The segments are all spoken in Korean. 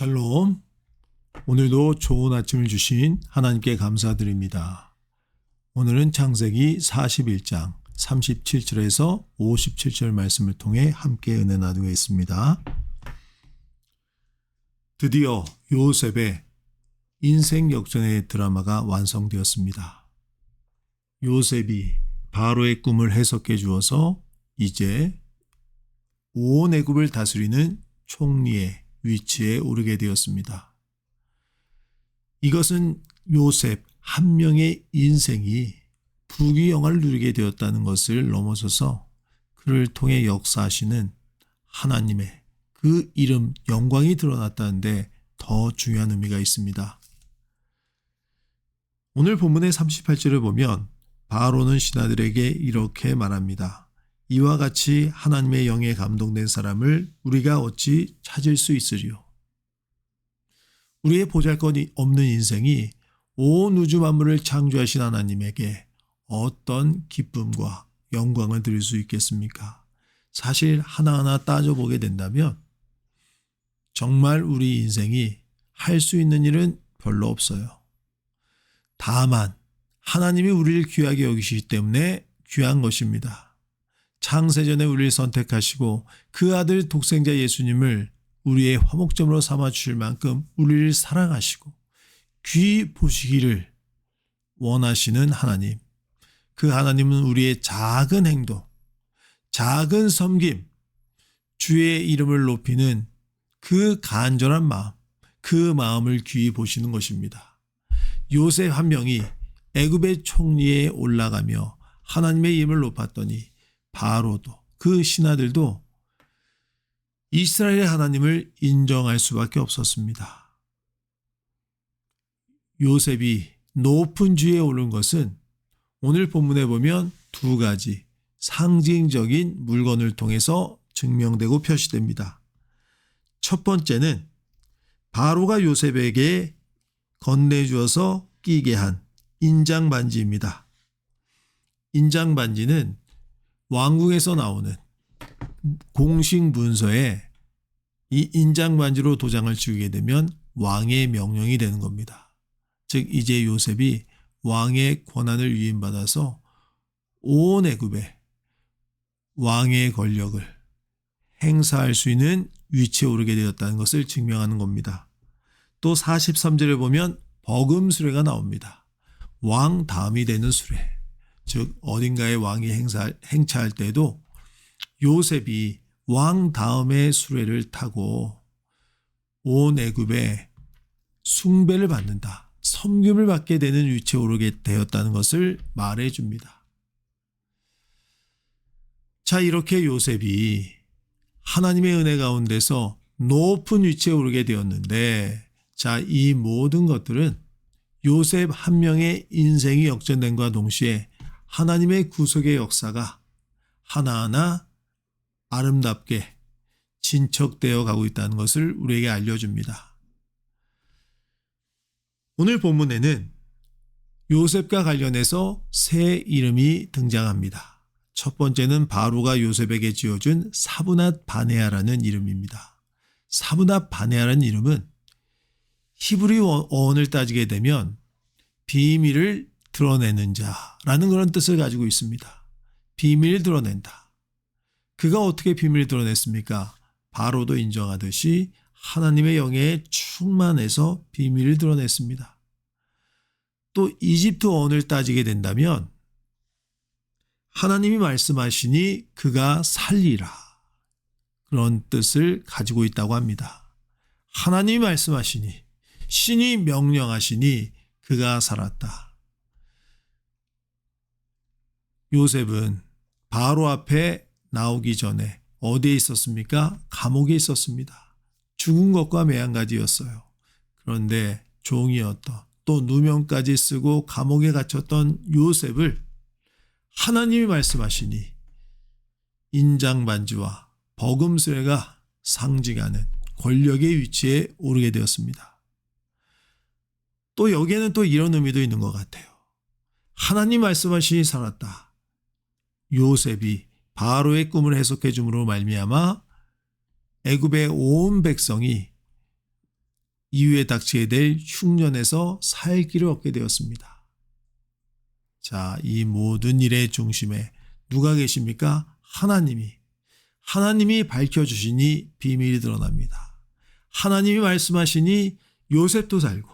샬롬. 오늘도 좋은 아침을 주신 하나님께 감사드립니다. 오늘은 창세기 41장 37절에서 57절 말씀을 통해 함께 은혜 나누겠습니다. 드디어 요셉의 인생 역전의 드라마가 완성되었습니다. 요셉이 바로의 꿈을 해석해 주어서 이제 온 애굽을 다스리는 총리의 위치에 오르게 되었습니다. 이것은 요셉 한 명의 인생이 부귀영화를 누리게 되었다는 것을 넘어서서 그를 통해 역사하시는 하나님의 그 이름, 영광이 드러났다는데 더 중요한 의미가 있습니다. 오늘 본문의 38절을 보면 바로는 신하들에게 이렇게 말합니다. 이와 같이 하나님의 영에 감동된 사람을 우리가 어찌 찾을 수 있으리요. 우리의 보잘것이 없는 인생이 온 우주 만물을 창조하신 하나님에게 어떤 기쁨과 영광을 드릴 수 있겠습니까? 사실 하나하나 따져보게 된다면 정말 우리 인생이 할 수 있는 일은 별로 없어요. 다만 하나님이 우리를 귀하게 여기시기 때문에 귀한 것입니다. 창세전에 우리를 선택하시고 그 아들 독생자 예수님을 우리의 화목점으로 삼아 주실 만큼 우리를 사랑하시고 귀히 보시기를 원하시는 하나님. 그 하나님은 우리의 작은 행동, 작은 섬김, 주의 이름을 높이는 그 간절한 마음, 그 마음을 귀히 보시는 것입니다. 요셉 한 명이 애굽의 총리에 올라가며 하나님의 이름을 높았더니 바로도 그 신하들도 이스라엘의 하나님을 인정할 수밖에 없었습니다. 요셉이 높은 주에 오른 것은 오늘 본문에 보면 두 가지 상징적인 물건을 통해서 증명되고 표시됩니다. 첫 번째는 바로가 요셉에게 건네주어서 끼게 한 인장반지입니다. 인장반지는 왕궁에서 나오는 공식 문서에 이 인장반지로 도장을 찍게 되면 왕의 명령이 되는 겁니다. 즉 이제 요셉이 왕의 권한을 위임받아서 온 애굽에 왕의 권력을 행사할 수 있는 위치에 오르게 되었다는 것을 증명하는 겁니다. 또 43절에 보면 버금 수레가 나옵니다. 왕 다음이 되는 수레. 즉 어딘가에 왕이 행차할 때도 요셉이 왕 다음의 수레를 타고 온 애굽에 숭배를 받는다. 섬김을 받게 되는 위치에 오르게 되었다는 것을 말해줍니다. 자, 이렇게 요셉이 하나님의 은혜 가운데서 높은 위치에 오르게 되었는데, 자, 이 모든 것들은 요셉 한 명의 인생이 역전된과 동시에 하나님의 구속의 역사가 하나하나 아름답게 진척되어 가고 있다는 것을 우리에게 알려줍니다. 오늘 본문에는 요셉과 관련해서 세 이름이 등장합니다. 첫 번째는 바로가 요셉에게 지어준 사브낫 바네아라는 이름입니다. 사브낫 바네아라는 이름은 히브리 어원을 따지게 되면 비밀을 드러내는 자라는 그런 뜻을 가지고 있습니다. 비밀을 드러낸다. 그가 어떻게 비밀을 드러냈습니까? 바로도 인정하듯이 하나님의 영에 충만해서 비밀을 드러냈습니다. 또 이집트 어원을 따지게 된다면 하나님이 말씀하시니 그가 살리라. 그런 뜻을 가지고 있다고 합니다. 하나님이 말씀하시니, 신이 명령하시니 그가 살았다. 요셉은 바로 앞에 나오기 전에 어디에 있었습니까? 감옥에 있었습니다. 죽은 것과 매한가지였어요. 그런데 종이었던 또 누명까지 쓰고 감옥에 갇혔던 요셉을 하나님이 말씀하시니 인장반지와 버금수레가 상징하는 권력의 위치에 오르게 되었습니다. 또 여기에는 또 이런 의미도 있는 것 같아요. 하나님 말씀하시니 살았다. 요셉이 바로의 꿈을 해석해 줌으로 말미암아 애굽의 온 백성이 이후에 닥치게 될 흉년에서 살 길을 얻게 되었습니다. 자, 이 모든 일의 중심에 누가 계십니까? 하나님이 밝혀주시니 비밀이 드러납니다. 하나님이 말씀하시니 요셉도 살고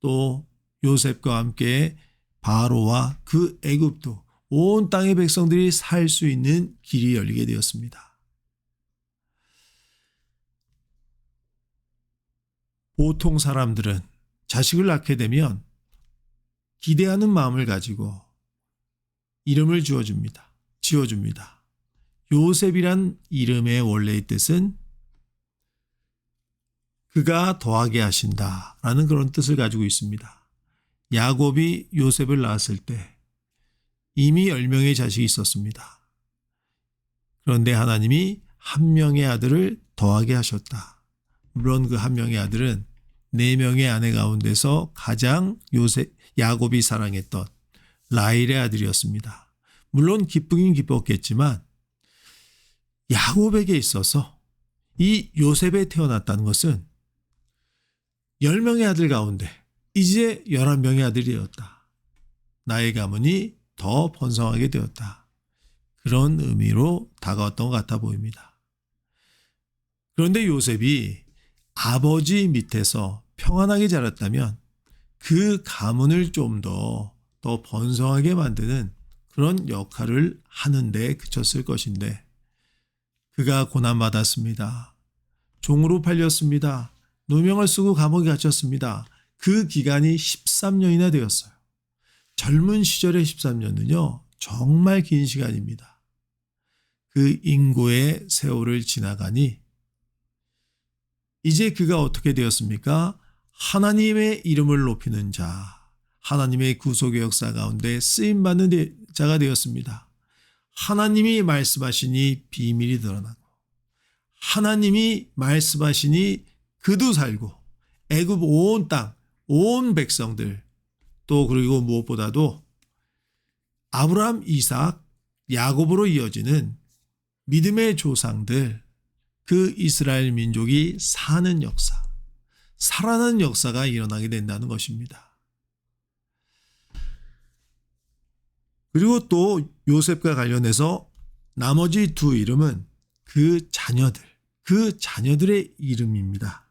또 요셉과 함께 바로와 그 애굽도 온 땅의 백성들이 살 수 있는 길이 열리게 되었습니다. 보통 사람들은 자식을 낳게 되면 기대하는 마음을 가지고 이름을 지어줍니다. 요셉이란 이름의 원래의 뜻은 그가 더하게 하신다라는 그런 뜻을 가지고 있습니다. 야곱이 요셉을 낳았을 때 이미 10명의 자식이 있었습니다. 그런데 하나님이 한 명의 아들을 더하게 하셨다. 물론 그 한 명의 아들은 4명의 아내 가운데서 가장 야곱이 사랑했던 라헬의 아들이었습니다. 물론 기쁘긴 기뻤겠지만 야곱에게 있어서 이 요셉에 태어났다는 것은 10명의 아들 가운데 이제 11명의 아들이 되었다. 나의 가문이 더 번성하게 되었다. 그런 의미로 다가왔던 것 같아 보입니다. 그런데 요셉이 아버지 밑에서 평안하게 자랐다면 그 가문을 좀 더 번성하게 만드는 그런 역할을 하는 데 그쳤을 것인데 그가 고난받았습니다. 종으로 팔렸습니다. 누명을 쓰고 감옥에 갇혔습니다. 그 기간이 13년이나 되었어요. 젊은 시절의 13년은요. 정말 긴 시간입니다. 그 인고의 세월을 지나가니 이제 그가 어떻게 되었습니까? 하나님의 이름을 높이는 자, 하나님의 구속의 역사 가운데 쓰임받는 자가 되었습니다. 하나님이 말씀하시니 비밀이 드러나고 하나님이 말씀하시니 그도 살고 애굽 온 땅, 온 백성들 또 그리고 무엇보다도 아브라함, 이삭, 야곱으로 이어지는 믿음의 조상들 그 이스라엘 민족이 사는 역사, 살아나는 역사가 일어나게 된다는 것입니다. 그리고 또 요셉과 관련해서 나머지 두 이름은 그 자녀들의 이름입니다.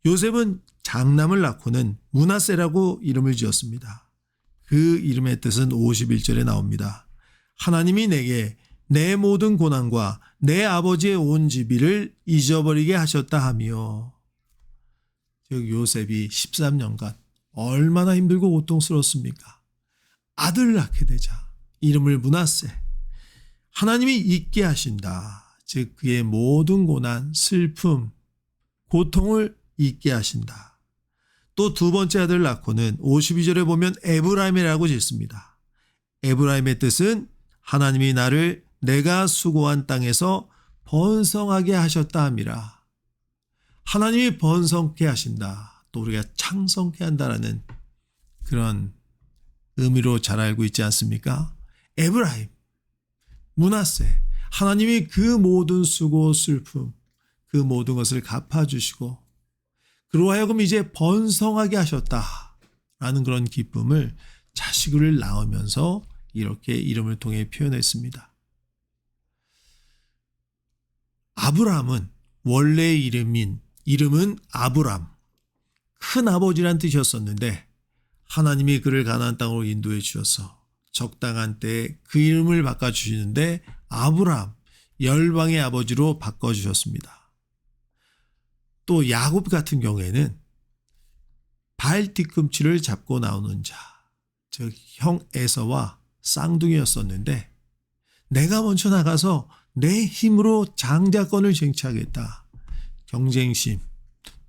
요셉은 장남을 낳고는 므낫세라고 이름을 지었습니다. 그 이름의 뜻은 51절에 나옵니다. 하나님이 내게 내 모든 고난과 내 아버지의 온 지비를 잊어버리게 하셨다 하며, 즉 요셉이 13년간 얼마나 힘들고 고통스러웠습니까? 아들을 낳게 되자 이름을 므낫세, 하나님이 잊게 하신다. 즉 그의 모든 고난, 슬픔, 고통을 잊게 하신다. 또 두 번째 아들을 낳고는 52절에 보면 에브라임이라고 짓습니다. 에브라임의 뜻은 하나님이 나를 내가 수고한 땅에서 번성하게 하셨다 함이라. 하나님이 번성케 하신다. 또 우리가 창성케 한다라는 그런 의미로 잘 알고 있지 않습니까? 에브라임, 므낫세, 하나님이 그 모든 수고, 슬픔, 그 모든 것을 갚아주시고 그로 하여금 이제 번성하게 하셨다라는 그런 기쁨을 자식을 낳으면서 이렇게 이름을 통해 표현했습니다. 아브라함은 원래의 이름은 아브람, 큰 아버지란 뜻이었었는데 하나님이 그를 가나안 땅으로 인도해 주셔서 적당한 때에 그 이름을 바꿔주시는데 아브람, 열방의 아버지로 바꿔주셨습니다. 또 야곱 같은 경우에는 발 뒤꿈치를 잡고 나오는 자, 즉 형 에서와 쌍둥이였었는데 내가 먼저 나가서 내 힘으로 장자권을 쟁취하겠다. 경쟁심,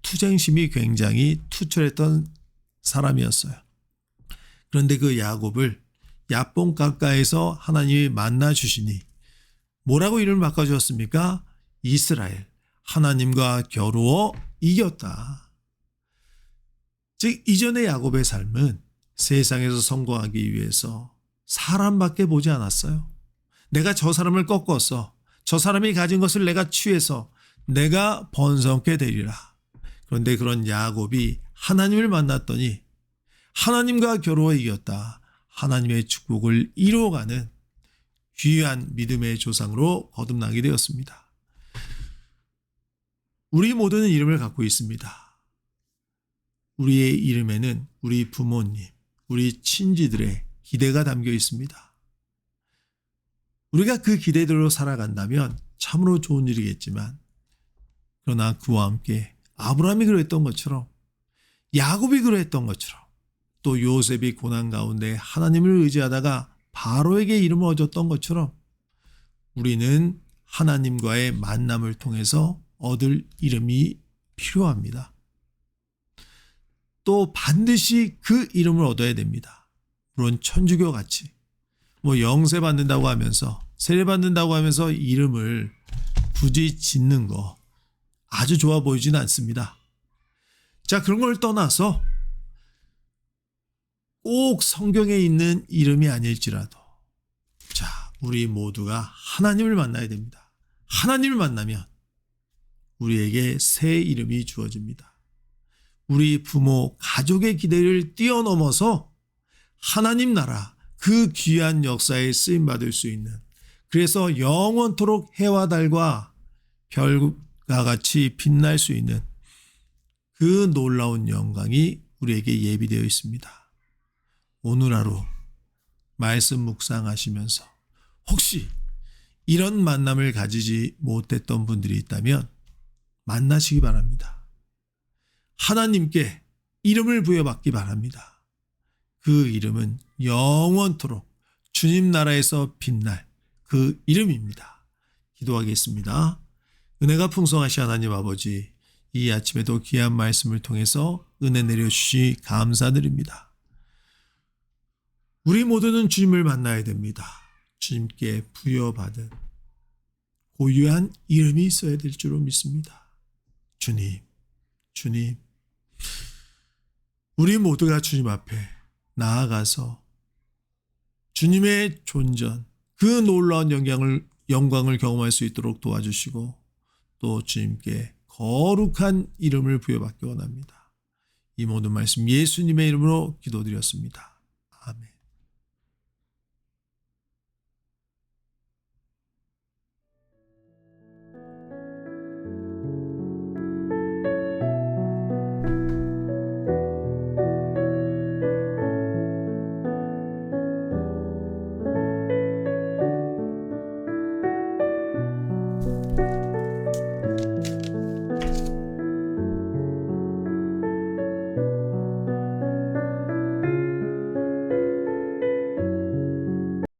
투쟁심이 굉장히 투철했던 사람이었어요. 그런데 그 야곱을 야뽕 가까이서 하나님이 만나 주시니 뭐라고 이름을 바꿔주었습니까? 이스라엘, 하나님과 겨루어 이겼다. 즉 이전의 야곱의 삶은 세상에서 성공하기 위해서 사람밖에 보지 않았어요. 내가 저 사람을 꺾어서 저 사람이 가진 것을 내가 취해서 내가 번성케 되리라. 그런데 그런 야곱이 하나님을 만났더니 하나님과 겨루어 이겼다. 하나님의 축복을 이루어가는 귀한 믿음의 조상으로 거듭나게 되었습니다. 우리 모두는 이름을 갖고 있습니다. 우리의 이름에는 우리 부모님, 우리 친지들의 기대가 담겨 있습니다. 우리가 그 기대대로 살아간다면 참으로 좋은 일이겠지만, 그러나 그와 함께 아브라함이 그랬던 것처럼, 야곱이 그랬던 것처럼, 또 요셉이 고난 가운데 하나님을 의지하다가 바로에게 이름을 얻었던 것처럼 우리는 하나님과의 만남을 통해서 얻을 이름이 필요합니다. 또 반드시 그 이름을 얻어야 됩니다. 물론 천주교 같이 영세 받는다고 하면서, 세례 받는다고 하면서 이름을 굳이 짓는 거 아주 좋아 보이지는 않습니다. 자, 그런 걸 떠나서 꼭 성경에 있는 이름이 아닐지라도, 자, 우리 모두가 하나님을 만나야 됩니다. 하나님을 만나면 우리에게 새 이름이 주어집니다. 우리 부모, 가족의 기대를 뛰어넘어서 하나님 나라, 그 귀한 역사에 쓰임받을 수 있는, 그래서 영원토록 해와 달과 별과 같이 빛날 수 있는 그 놀라운 영광이 우리에게 예비되어 있습니다. 오늘 하루 말씀 묵상하시면서 혹시 이런 만남을 가지지 못했던 분들이 있다면 만나시기 바랍니다. 하나님께 이름을 부여받기 바랍니다. 그 이름은 영원토록 주님 나라에서 빛날 그 이름입니다. 기도하겠습니다. 은혜가 풍성하신 하나님 아버지, 이 아침에도 귀한 말씀을 통해서 은혜 내려주시 감사드립니다. 우리 모두는 주님을 만나야 됩니다. 주님께 부여받은 고유한 이름이 있어야 될 줄로 믿습니다. 주님, 주님, 우리 모두가 주님 앞에 나아가서 주님의 존전, 그 놀라운 영광을 경험할 수 있도록 도와주시고, 또 주님께 거룩한 이름을 부여받기 원합니다. 이 모든 말씀 예수님의 이름으로 기도드렸습니다.